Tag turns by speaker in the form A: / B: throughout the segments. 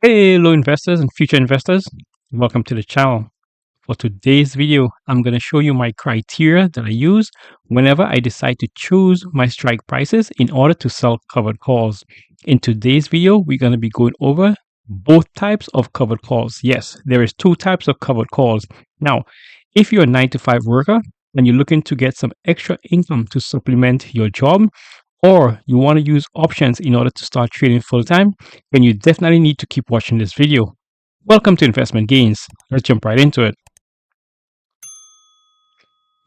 A: Hello investors and future investors, welcome to the channel. For today's video, I'm going to show you my criteria that I use whenever I decide to choose my strike prices in order to sell covered calls. In today's video, we're going to be going over both types of covered calls. Yes, there is two types of covered calls. Now, if you're a 9-to-5 worker and you're looking to get some extra income to supplement your job, or you want to use options in order to start trading full time, then you definitely need to keep watching this video. Welcome to Investment Gains. Let's jump right into it.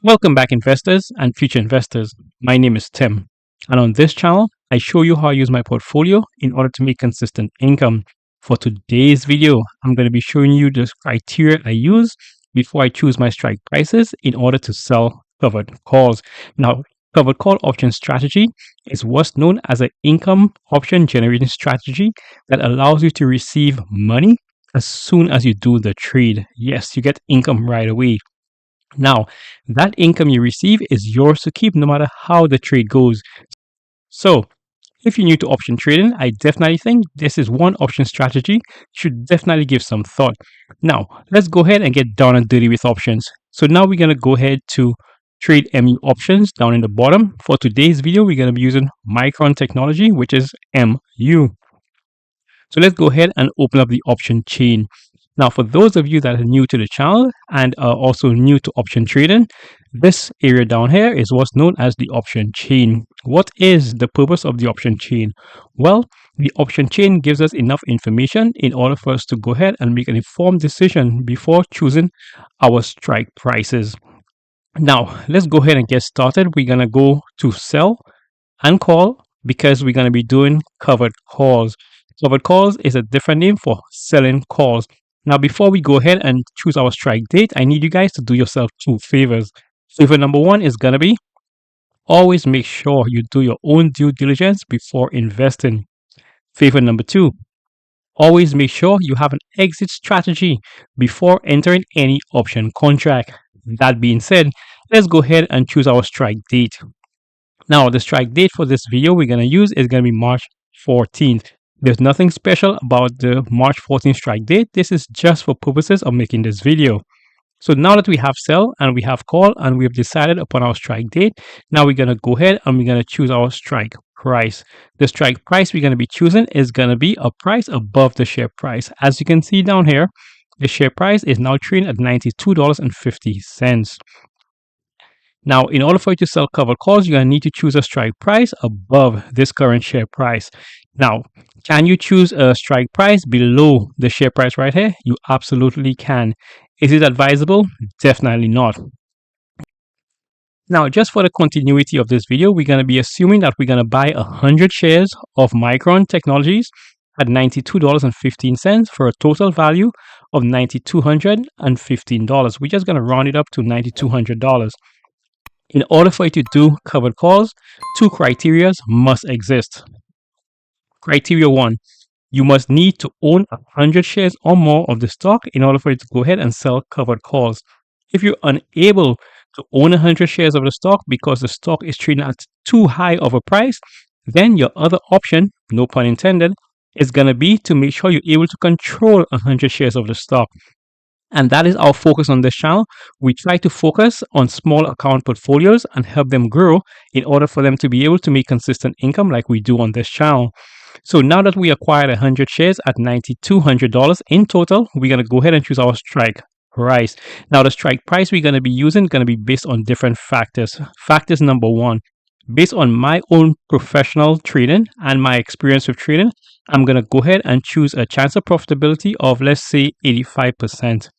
A: Welcome back, investors and future investors. My name is Tim, and on this channel, I show you how I use my portfolio in order to make consistent income. For today's video, I'm going to be showing you the criteria I use before I choose my strike prices in order to sell covered calls. Now, covered call option strategy is what's known as an income option generating strategy that allows you to receive money as soon as you do the trade. Yes, you get income right away. Now, that income you receive is yours to keep no matter how the trade goes. So, if you're new to option trading, I definitely think this is one option strategy you should definitely give some thought. Now, let's go ahead and get down and dirty with options. So now we're going to go ahead to Trade MU options down in the bottom. For today's video, we're going to be using Micron technology, which is MU. So let's go ahead and open up the option chain. Now, for those of you that are new to the channel and are also new to option trading, this area down here is what's known as the option chain. What is the purpose of the option chain? Well, the option chain gives us enough information in order for us to go ahead and make an informed decision before choosing our strike prices. Now, let's go ahead and get started. We're going to go to sell and call because we're going to be doing covered calls. Covered calls is a different name for selling calls. Now, before we go ahead and choose our strike date, I need you guys to do yourself two favors. Favor number one is going to be always make sure you do your own due diligence before investing. Favor number two, always make sure you have an exit strategy before entering any option contract. That being said, let's go ahead and choose our strike date. Now, the strike date for this video we're going to use is going to be March 14th. There's nothing special about the March 14th strike date. This is just for purposes of making this video. So now that we have sell and we have call and we've decided upon our strike date, now we're going to go ahead and we're going to choose our strike price. The strike price we're going to be choosing is going to be a price above the share price. As you can see down here, the share price is now trading at $92.50. Now, in order for you to sell covered calls, you're going to need to choose a strike price above this current share price. Now, can you choose a strike price below the share price right here? You absolutely can. Is it advisable? Definitely not. Now, just for the continuity of this video, we're going to be assuming that we're going to buy 100 shares of Micron Technologies at $92.15 for a total value of $9,215. We're just going to round it up to $9,200. In order for you to do covered calls, two criteria must exist. Criteria one, you must need to own 100 shares or more of the stock in order for you to go ahead and sell covered calls. If you're unable to own 100 shares of the stock because the stock is trading at too high of a price, then your other option, no pun intended, is going to be to make sure you're able to control 100 shares of the stock. And that is our focus on this channel. We try to focus on small account portfolios and help them grow in order for them to be able to make consistent income like we do on this channel. So now that we acquired 100 shares at $9,200 in total, we're going to go ahead and choose our strike price. Now, the strike price we're going to be using is going to be based on different factors. Factors number one, based on my own professional trading and my experience with trading, I'm going to go ahead and choose a chance of profitability of, let's say, 85%.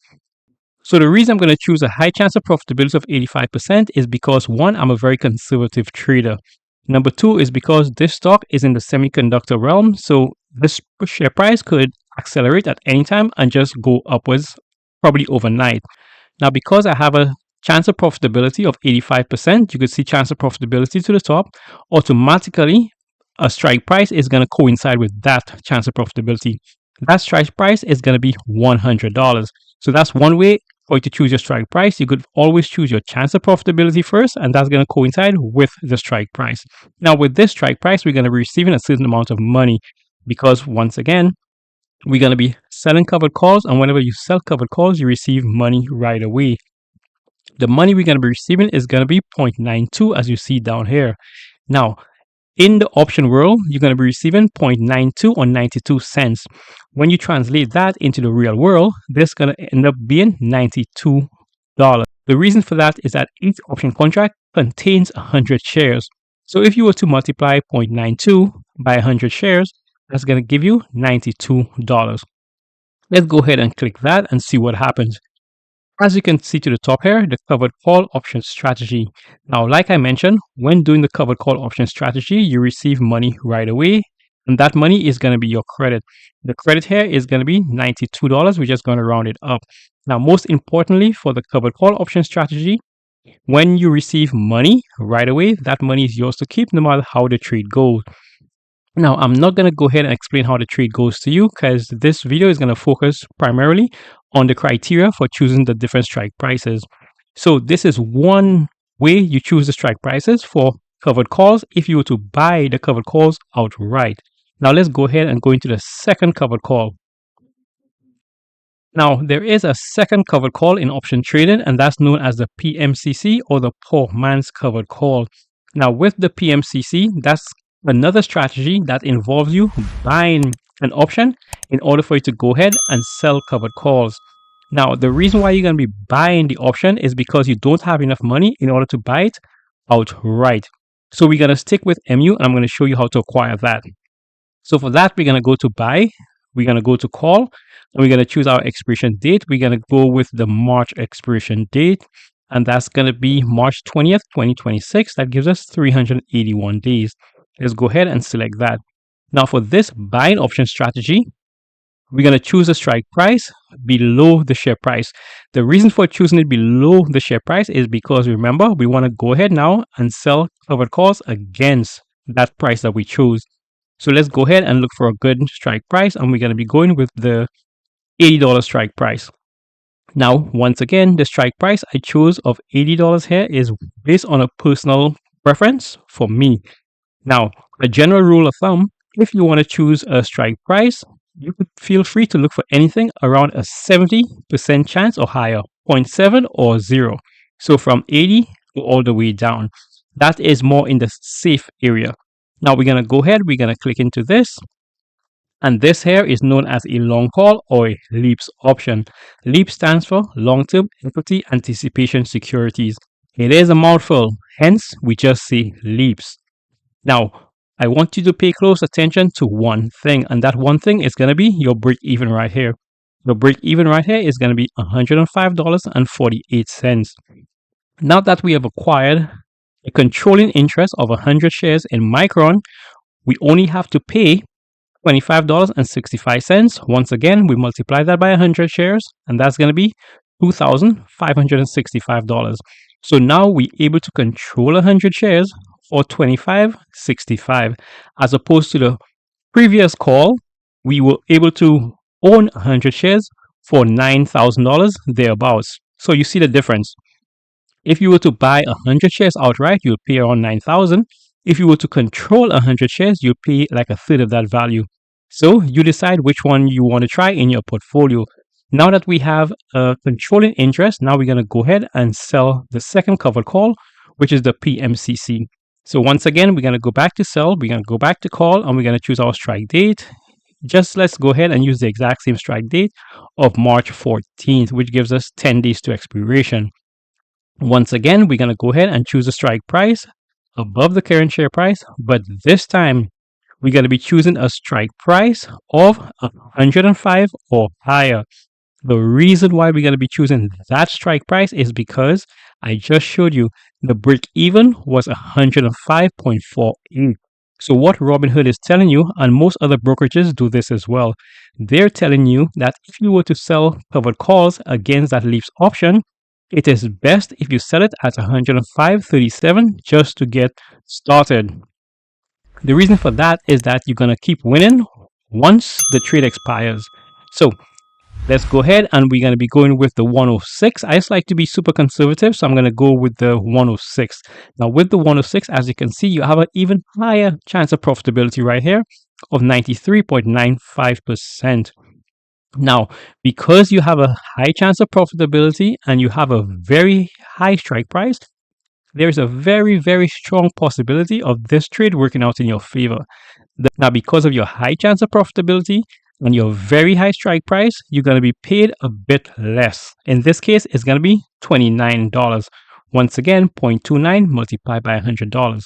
A: So the reason I'm going to choose a high chance of profitability of 85% is because, one, I'm a very conservative trader. Number two is because this stock is in the semiconductor realm, so this share price could accelerate at any time and just go upwards, probably overnight. Now, because I have a chance of profitability of 85%, you could see chance of profitability to the top, automatically a strike price is going to coincide with that chance of profitability. That strike price is going to be $100. So that's one way for you to choose your strike price. You could always choose your chance of profitability first, and that's going to coincide with the strike price. Now, with this strike price, we're going to be receiving a certain amount of money because, once again, We're going to be selling covered calls, and whenever you sell covered calls, you receive money right away. The money we're going to be receiving is going to be 0.92, as you see down here. Now, in the option world, you're going to be receiving 0.92 or 92 cents. When you translate that into the real world, this is going to end up being $92. The reason for that is that each option contract contains 100 shares. So if you were to multiply 0.92 by 100 shares, that's going to give you $92. Let's go ahead and click that and see what happens. As you can see to the top here, the covered call option strategy. Now, like I mentioned, when doing the covered call option strategy, you receive money right away, and that money is going to be your credit. The credit here is going to be $92. We're just going to round it up. Now, most importantly, for the covered call option strategy, when you receive money right away, that money is yours to keep no matter how the trade goes. Now, I'm not going to go ahead and explain how the trade goes to you because this video is going to focus primarily on the criteria for choosing the different strike prices. So this is one way you choose the strike prices for covered calls if you were to buy the covered calls outright. Now, let's go ahead and go into the second covered call. Now, there is a second covered call in option trading, and that's known as the PMCC, or the poor man's covered call. Now, with the PMCC, that's another strategy that involves you buying an option in order for you to go ahead and sell covered calls. Now, the reason why you're going to be buying the option is because you don't have enough money in order to buy it outright. So we're going to stick with MU, and I'm going to show you how to acquire that. So for that, we're going to go to buy, we're going to go to call, and we're going to choose our expiration date. We're going to go with the March expiration date, and that's going to be March 20th, 2026. That gives us 381 days. Let's go ahead and select that. Now for this buying option strategy, we're going to choose a strike price below the share price. The reason for choosing it below the share price is because, remember, we want to go ahead now and sell covered calls against that price that we chose. So let's go ahead and look for a good strike price, and we're going to be going with the $80 strike price. Now, once again, the strike price I chose of $80 here is based on a personal preference for me. Now, a general rule of thumb, if you want to choose a strike price, you could feel free to look for anything around a 70% chance or higher, 0.7 or 0. So from 80 to all the way down. That is more in the safe area. Now we're going to go ahead, we're going to click into this. And this here is known as a long call or a LEAPS option. LEAPS stands for Long-Term Equity Anticipation Securities. It is a mouthful, hence we just say LEAPS. Now, I want you to pay close attention to one thing, and that one thing is going to be your break even right here. The break even right here is going to be $105.48. Now that we have acquired a controlling interest of 100 shares in Micron, we only have to pay $25.65. Once again, we multiply that by 100 shares, and that's going to be $2,565. So now we're able to control 100 shares for $25.65, as opposed to the previous call, we were able to own 100 shares for $9,000 thereabouts. So you see the difference. If you were to buy 100 shares outright, you'll pay around $9,000. If you were to control 100 shares, you'll pay like a third of that value. So you decide which one you want to try in your portfolio. Now that we have a controlling interest, now we're going to go ahead and sell the second covered call, which is the PMCC. So once again, we're going to go back to sell, we're going to go back to call, and we're going to choose our strike date. Just let's go ahead and use the exact same strike date of March 14th, which gives us 10 days to expiration. Once again, we're going to go ahead and choose a strike price above the current share price, but this time we're going to be choosing a strike price of 105 or higher. The reason why we're going to be choosing that strike price is because I just showed you the break even was 105.48. So what Robinhood is telling you, and most other brokerages do this as well, they're telling you that if you were to sell covered calls against that LEAPS option, it is best if you sell it at 105.37 just to get started. The reason for that is that you're going to keep winning once the trade expires. So let's go ahead, and we're going to be going with the 106. I just like to be super conservative, so I'm going to go with the 106. Now with the 106, as you can see, you have an even higher chance of profitability right here of 93.95%. Now, because you have a high chance of profitability and you have a very high strike price, there's a very, very strong possibility of this trade working out in your favor. Now, because of your high chance of profitability and your very high strike price, you're going to be paid a bit less. In this case, it's going to be $29. Once again, 0.29 multiplied by $100.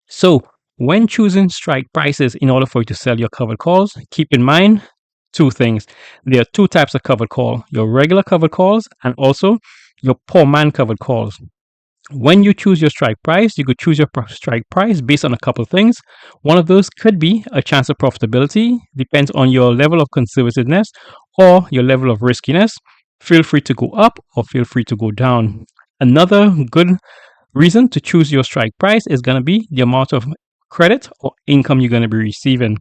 A: So, when choosing strike prices in order for you to sell your covered calls, keep in mind two things. There are two types of covered call, your regular covered calls and also your poor man covered calls. When you choose your strike price, you could choose your strike price based on a couple of things. One of those could be a chance of profitability, depends on your level of conservativeness or your level of riskiness. Feel free to go up or feel free to go down. Another good reason to choose your strike price is going to be the amount of credit or income you're going to be receiving.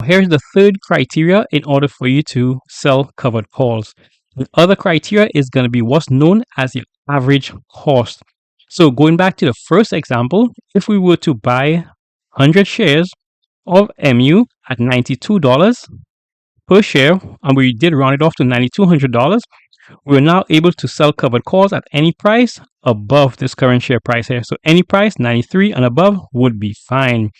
A: Here's the third criteria in order for you to sell covered calls. The other criteria is going to be what's known as your average cost. So going back to the first example, if we were to buy 100 shares of MU at $92 per share, and we did round it off to $9,200, we're now able to sell covered calls at any price above this current share price here. So any price, 93 and above, would be fine.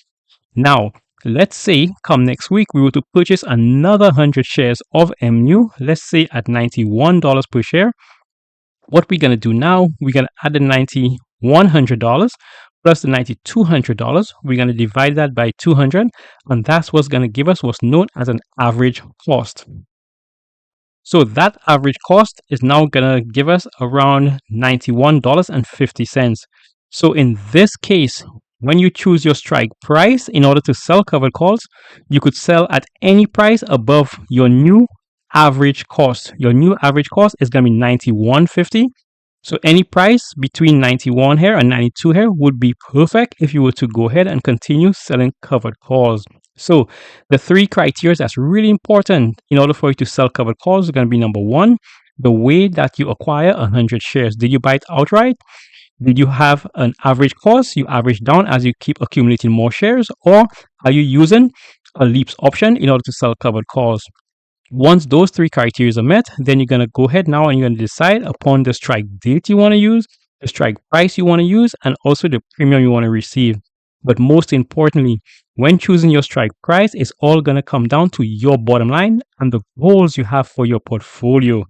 A: Now, let's say come next week, we were to purchase another 100 shares of MU, let's say at $91 per share. What we're going to do now, we're going to add the $9,100 plus the $9,200. We're going to divide that by 200, and that's what's going to give us what's known as an average cost. So that average cost is now going to give us around $91.50. So in this case, when you choose your strike price in order to sell covered calls, you could sell at any price above your new average cost. Your new average cost is going to be $91.50. So any price between 91 here and 92 here would be perfect if you were to go ahead and continue selling covered calls. So the three criteria that's really important in order for you to sell covered calls are going to be number one, the way that you acquire 100 shares. Did you buy it outright? Did you have an average cost? You average down as you keep accumulating more shares, or are you using a leaps option in order to sell covered calls? Once those three criteria are met, then you're going to go ahead now and you're going to decide upon the strike date you want to use, the strike price you want to use, and also the premium you want to receive. But most importantly, when choosing your strike price, it's all going to come down to your bottom line and the goals you have for your portfolio.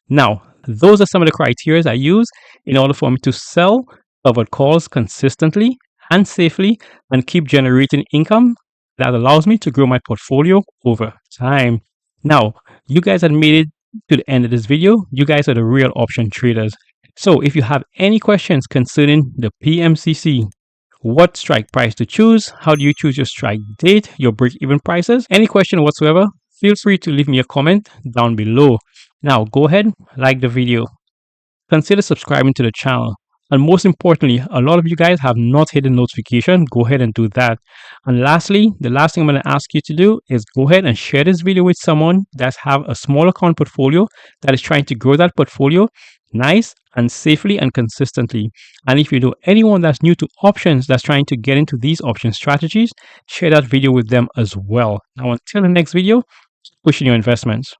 A: Now, those are some of the criteria I use in order for me to sell covered calls consistently and safely and keep generating income that allows me to grow my portfolio over time. Now, you guys have made it to the end of this video. You guys are the real option traders. So if you have any questions concerning the PMCC, what strike price to choose, how do you choose your strike date, your break-even prices, any question whatsoever, feel free to leave me a comment down below. Now go ahead, like the video, consider subscribing to the channel, and most importantly, a lot of you guys have not hit the notification. Go ahead and do that. And lastly, the last thing I'm going to ask you to do is go ahead and share this video with someone that's have a small account portfolio that is trying to grow that portfolio nice and safely and consistently. And if you know anyone that's new to options that's trying to get into these option strategies, share that video with them as well. Now until the next video, pushing your investments.